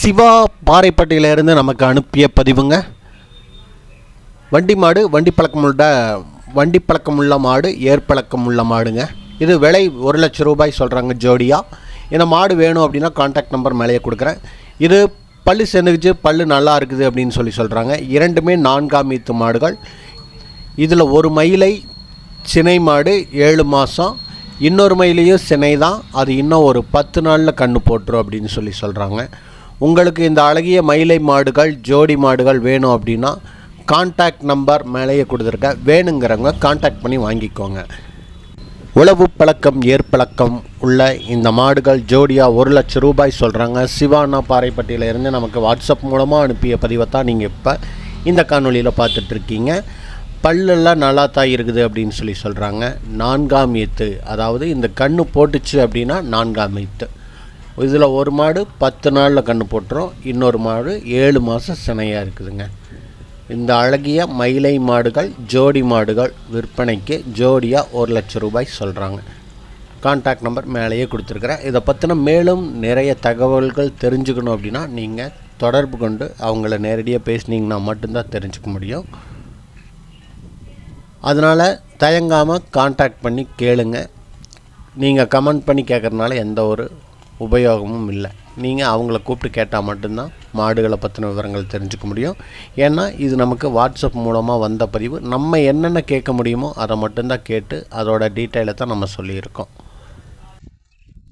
சிவா பாறைப்பட்டியிலிருந்து நமக்கு அனுப்பிய பதிவுங்க. வண்டி மாடு வண்டி பழக்கமுள்ள மாடு, ஏற்பழக்கமுள்ள மாடுங்க. இது விலை 1 லட்சம் ரூபாய் சொல்கிறாங்க ஜோடியாக. இந்த மாடு வேணும் அப்படின்னா கான்டாக்ட் நம்பர் மேலேயே கொடுக்குறேன். இது பல்லு சென்றுக்குச்சு, பல்லு நல்லா இருக்குது அப்படின்னு சொல்கிறாங்க. இரண்டுமே 4ஆம் ஈத்து மாடுகள். இதில் ஒரு மயிலை சினை மாடு 7 மாதம், இன்னொரு மயிலையும் சினை தான், அது இன்னும் ஒரு 10 நாளில் கன்று போட்டுரும் அப்படின்னு சொல்கிறாங்க. உங்களுக்கு இந்த அழகிய மயிலை மாடுகள், ஜோடி மாடுகள் வேணும் அப்படின்னா கான்டாக்ட் நம்பர் மேலேயே கொடுத்துருக்கேன். வேணுங்கிறவங்க கான்டாக்ட் பண்ணி வாங்கிக்கோங்க. உழவு பழக்கம், ஏற்பழக்கம் உள்ள இந்த மாடுகள் ஜோடியாக 1 லட்சம் ரூபாய் சொல்கிறாங்க. சிவானா பாறைப்பட்டியிலிருந்து நமக்கு வாட்ஸ்அப் மூலமாக அனுப்பிய பதிவை தான் நீங்கள் இப்போ இந்த காணொலியில் பார்த்துட்ருக்கீங்க. பல்லெல்லாம் நல்லா தான் இருக்குது அப்படின்னு சொல்கிறாங்க. 4ஆம் ஈத்து, அதாவது இந்த கன்று போட்டுச்சு அப்படின்னா 4ஆம் ஈத்து. இதில் ஒரு மாடு 10 நாளில் கன்று போட்டுரும், இன்னொரு மாடு 7 மாதம் சினையாக இருக்குதுங்க. இந்த அழகிய மயிலை மாடுகள், ஜோடி மாடுகள் விற்பனைக்கு ஜோடியாக 1 லட்சம் ரூபாய் சொல்கிறாங்க. கான்டாக்ட் நம்பர் மேலேயே கொடுத்துருக்குறேன். இதை பற்றின மேலும் நிறைய தகவல்கள் தெரிஞ்சுக்கணும் அப்படின்னா நீங்கள் தொடர்பு கொண்டு அவங்கள நேரடியாக பேசினீங்கன்னா மட்டும்தான் தெரிஞ்சுக்க முடியும். அதனால் தயங்காமல் கான்டாக்ட் பண்ணி கேளுங்க. நீங்கள் கமெண்ட் பண்ணி கேட்குறதுனால எந்த ஒரு உபயோகமும் இல்லை. நீங்கள் அவங்கள கூப்பிட்டு கேட்டால் மட்டும்தான் மாடுகளை பற்றின விவரங்கள் தெரிஞ்சுக்க முடியும். ஏன்னா இது நமக்கு வாட்ஸ்அப் மூலமாக வந்த பதிவு. நம்ம என்னென்ன கேட்க முடியுமோ அதை மட்டும்தான் கேட்டு அதோட டீட்டெயிலை தான் நம்ம சொல்லியிருக்கோம்.